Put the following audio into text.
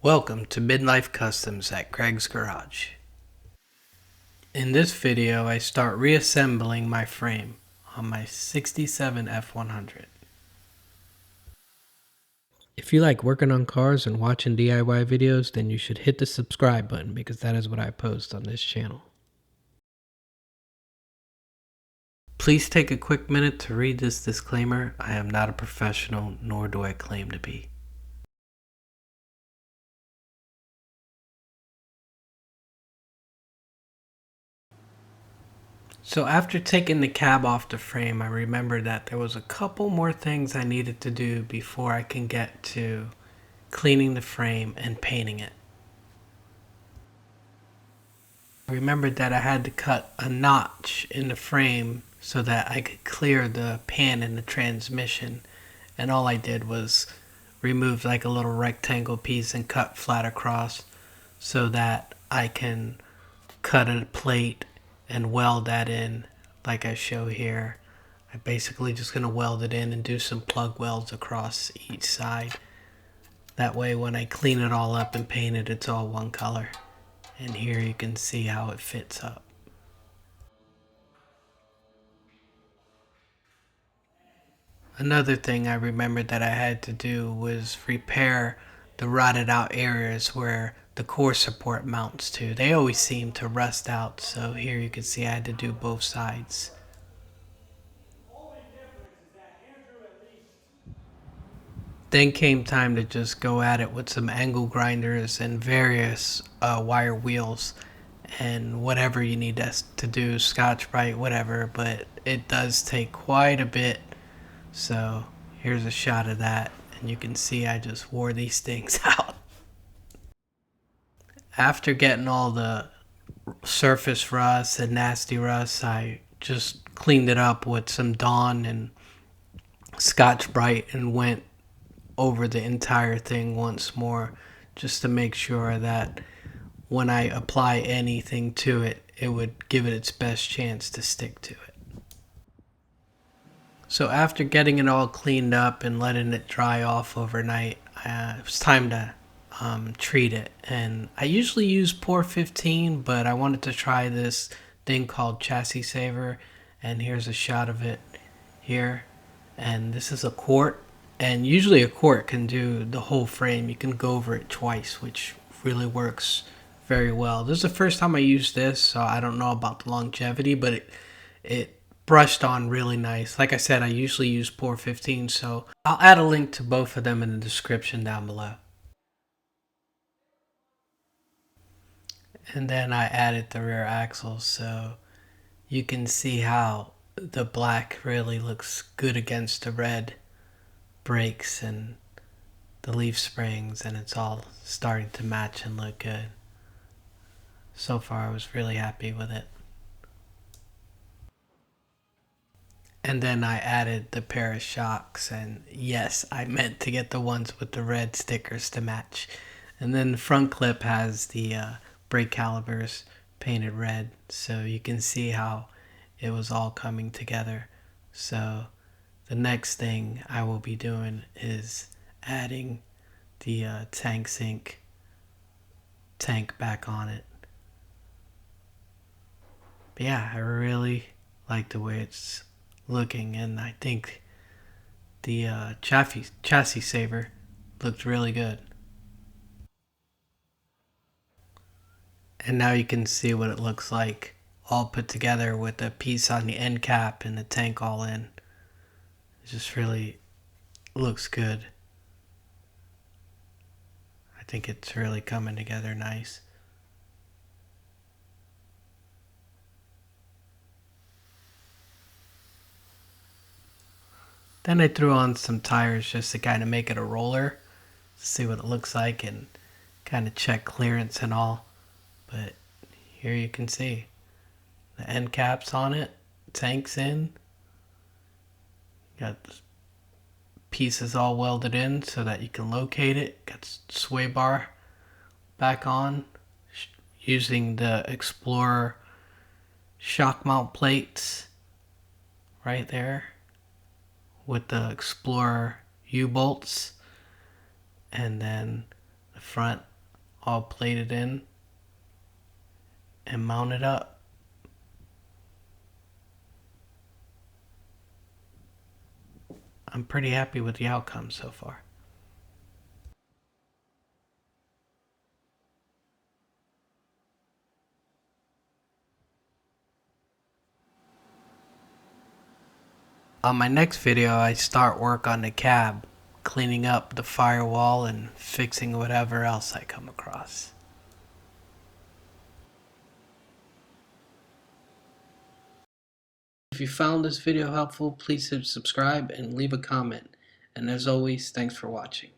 Welcome to Midlife Customs at Craig's Garage. In this video, I start reassembling my frame on my 67 F100. If you like working on cars and watching DIY videos, then you should hit the subscribe button because that is what I post on this channel. Please take a quick minute to read this disclaimer. I am not a professional, nor do I claim to be. So after taking the cab off the frame, I remembered that there was a couple more things I needed to do before I can get to cleaning the frame and painting it. I remembered that I had to cut a notch in the frame so that I could clear the pan in the transmission, and all I did was remove like a little rectangle piece and cut flat across so that I can cut a plate and weld that in like I show here. I'm basically just going to weld it in and do some plug welds across each side. That way when I clean it all up and paint it, it's all one color. And here you can see how it fits up. Another thing I remembered that I had to do was repair the rotted out areas where the core support mounts to. They always seem to rust out, so here you can see I had to do both sides. Then came time to just go at it with some angle grinders and various wire wheels and whatever you need us to do, Scotch-Brite, whatever, but it does take quite a bit. So here's a shot of that, and you can see I just wore these things out. After getting all the surface rust and nasty rust, I just cleaned it up with some Dawn and Scotch-Brite and went over the entire thing once more just to make sure that when I apply anything to it, it would give it its best chance to stick to it. So after getting it all cleaned up and letting it dry off overnight, it was time to treat it. And I usually use Pour 15, but I wanted to try this thing called Chassis Saver, and here's a shot of it here. And this is a quart, and usually a quart can do the whole frame. You can go over it twice, which really works very well. This is the first time I used this, so I don't know about the longevity, but it brushed on really nice. Like I said, I usually use Pour 15, so I'll add a link to both of them in the description down below. And then I added the rear axles, so you can see how the black really looks good against the red brakes and the leaf springs, and it's all starting to match and look good. So far I was really happy with it. And then I added the pair of shocks, and yes, I meant to get the ones with the red stickers to match. And then the front clip has the brake calipers painted red, so you can see how it was all coming together. So the next thing I will be doing is adding the tank sink tank back on it. But yeah, I really like the way it's looking, and I think the chassis saver looked really good. And now you can see what it looks like all put together with the piece on the end cap and the tank all in. It just really looks good. I think it's really coming together nice. Then I threw on some tires just to kind of make it a roller, to see what it looks like and kind of check clearance and all. But here you can see the end caps on it, tanks in. Got the pieces all welded in so that you can locate it. Got sway bar back on using the Explorer shock mount plates right there with the Explorer U-bolts, and then the front all plated in and mounted up. I'm pretty happy with the outcome so far. On my next video, I start work on the cab, cleaning up the firewall and fixing whatever else I come across. If you found this video helpful, please subscribe and leave a comment. And as always, thanks for watching.